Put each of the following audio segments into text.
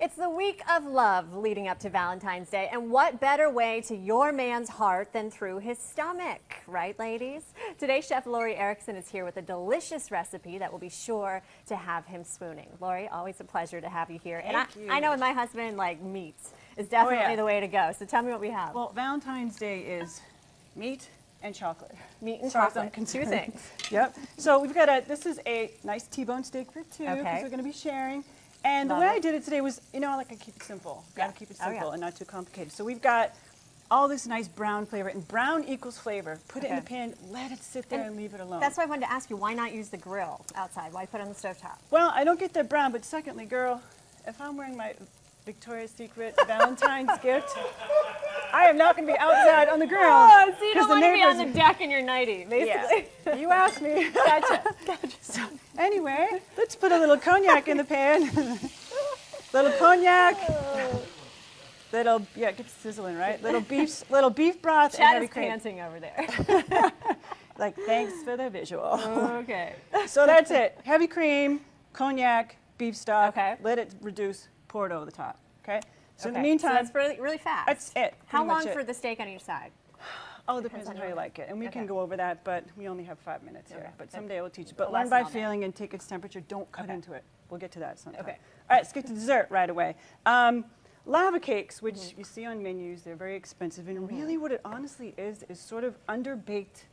It's the week of love leading up to Valentine's Day, and what better way to your man's heart than through his stomach, right, ladies? Today, Chef Laurie is here with a delicious recipe that will be sure to have him swooning. Laurie, always a pleasure to have you here. Thank you. I know with my husband, like, meat is definitely the way to go, so tell me what we have. Well, Valentine's Day is meat and chocolate. Meat and chocolate. Two things. Yep. So we've got this is a nice T-bone steak for two, because we're going to be sharing. And the way I did it today was, you know, I like to keep it simple. Got to keep it simple and not too complicated. So we've got all this nice brown flavor, and brown equals flavor. Put it in the pan, let it sit there and leave it alone. That's why I wanted to ask you, why not use the grill outside? Why put it on the stovetop? Well, I don't get that brown, but secondly, girl, if I'm wearing my Victoria's Secret Valentine's gift, I am not going to be outside on the grill. Oh, so you don't want to be on the deck in your nightie, basically. Yeah. You asked me. Gotcha. So, anyway, let's put a little cognac in the pan. Little cognac. Little, it gets sizzling, right? Little beef broth and heavy cream. Chad is panting over there. Like, thanks for the visual. Okay. So that's it. Heavy cream, cognac, beef stock. Okay. Let it reduce. Pour it over the top. Okay. So in the meantime, so that's really fast. That's it. How long for the steak on each side? Oh, it depends on how you like it. And we can go over that, but we only have 5 minutes here. But someday we'll teach you. But learn by feeling and take its temperature. Don't cut into it. We'll get to that sometime. Okay. All right, let's get to dessert right away. Lava cakes, which you see on menus, they're very expensive. And really what it honestly is sort of underbaked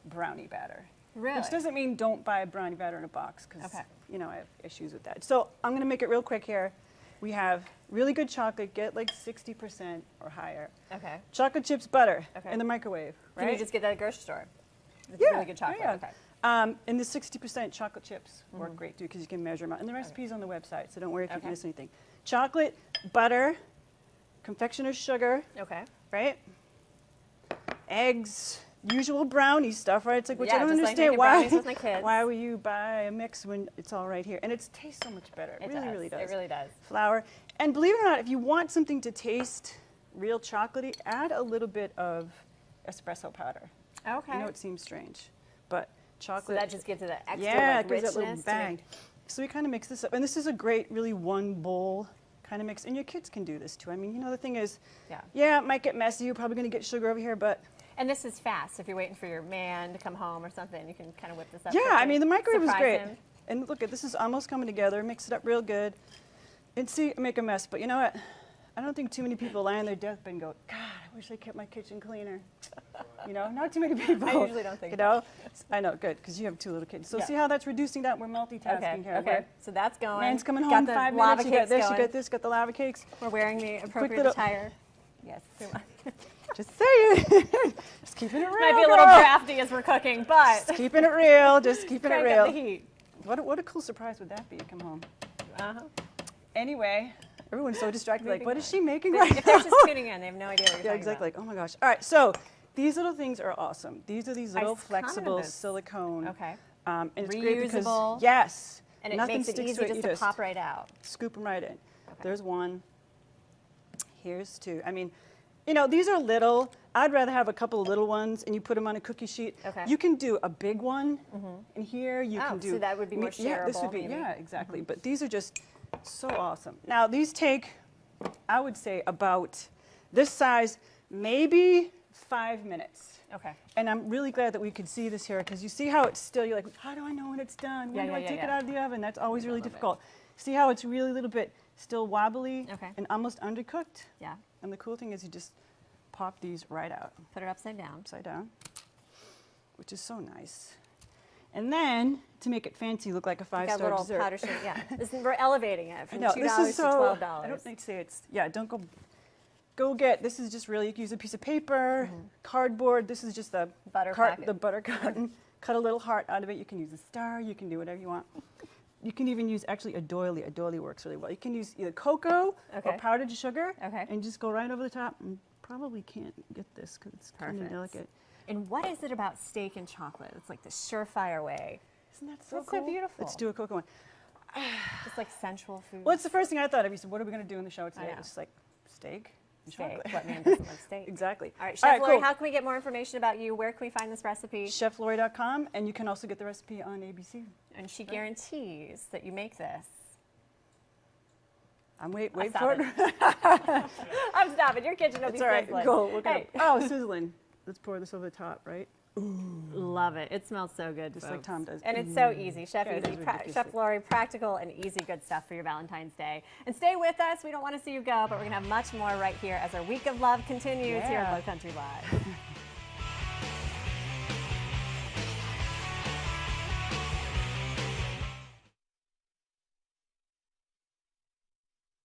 brownie batter. Really? Which doesn't mean don't buy brownie batter in a box, because, you know, I have issues with that. So I'm going to make it real quick here. We have really good chocolate, get like 60% or higher. Okay. Chocolate chips butter in the microwave, right? Can you just get that at the grocery store? It's really good chocolate. Okay. And the 60% chocolate chips work great too, because you can measure them out. And the recipe's on the website, so don't worry if you miss anything. Chocolate, butter, confectioner's sugar. Okay. Right? Eggs. Usual brownie stuff, right? It's like, which I don't understand why would you buy a mix when it's all right here? And it tastes so much better. It really does. It really does. Flour. And believe it or not, if you want something to taste real chocolatey, add a little bit of espresso powder. Okay. I know it seems strange, but chocolate. So that just gives it an extra it gives richness. That little bang. So we kind of mix this up. And this is a great, really one bowl kind of mix. And your kids can do this too. I mean, you know, the thing is, it might get messy. You're probably going to get sugar over here, but and this is fast. If you're waiting for your man to come home or something, you can kind of whip this up. Yeah, I mean, the microwave is great. Him. And look, this is almost coming together. Mix it up real good. And see, make a mess. But you know what? I don't think too many people lie on their deathbed and go, God, I wish I kept my kitchen cleaner. You know, not too many people. I usually don't think you know? I know, good, because you have 2 little kids. So see how that's reducing that? We're multitasking here. Okay, so that's going. Man's coming home in 5 minutes. You got this, you got this, got the lava cakes. We're wearing the appropriate attire. Yes. Just saying. Just keeping it real. Might be a little drafty as we're cooking, but just keeping it real. Just keeping it real. Up the heat. What a cool surprise would that be? Come home. Anyway, everyone's so distracted. Like, what is she making right now? If they're just tuning in, they have no idea what you're talking exactly. About. Like, oh my gosh. All right. So these little things are awesome. These are these little flexible silicone. Okay. And it's great because and it makes it easy just to pop right out. Scoop them right in. Okay. There's one. Here's 2. I mean, you know, these are little. I'd rather have a couple of little ones, and you put them on a cookie sheet. Okay. You can do a big one, and here you can do. So that would be more shareable. Yeah, this would be. Maybe. Yeah, exactly. But these are just so awesome. Now these take, I would say, about this size, maybe 5 minutes. Okay. And I'm really glad that we could see this here, because you see how it's still. You're like, how do I know when it's done? When do I take it out of the oven? That's always really difficult. See how it's really a little bit still wobbly and almost undercooked? Yeah. And the cool thing is you just pop these right out. Put it upside down. Upside down, which is so nice. And then, to make it fancy, look like a 5-star dessert. Powder sugar, we're elevating it from $2 to $12. I don't need to say it's, don't go get, this is just really, you can use a piece of paper, cardboard, this is just the butter carton. Cut a little heart out of it. You can use a star, you can do whatever you want. You can even use actually a doily. A doily works really well. You can use either cocoa or powdered sugar and just go right over the top. And probably can't get this because it's kind of delicate. And what is it about steak and chocolate? It's like the surefire way. Isn't that so cool? So beautiful. Let's do a cocoa one. Just like sensual food. Well, it's the first thing I thought of. You said, what are we going to do in the show today? It's like steak and chocolate. What man doesn't like steak? Exactly. All right, Chef Laurie, how can we get more information about you? Where can we find this recipe? ChefLaurie.com, and you can also get the recipe on ABC. And she guarantees that you make this I'm wait for it. I'm stopping. Your kitchen will be It's all right. sizzling. Go. Look Hey. at it. Oh, sizzling. Let's pour this over the top, right? Love it. It smells so good, Just like folks. Tom does. And it's so easy. Chef Yeah, it Easy, is ridiculously. Chef Laurie, practical and easy good stuff for your Valentine's Day. And stay with us. We don't want to see you go, but we're going to have much more right here as our week of love continues here at Yeah. Lowcountry Live.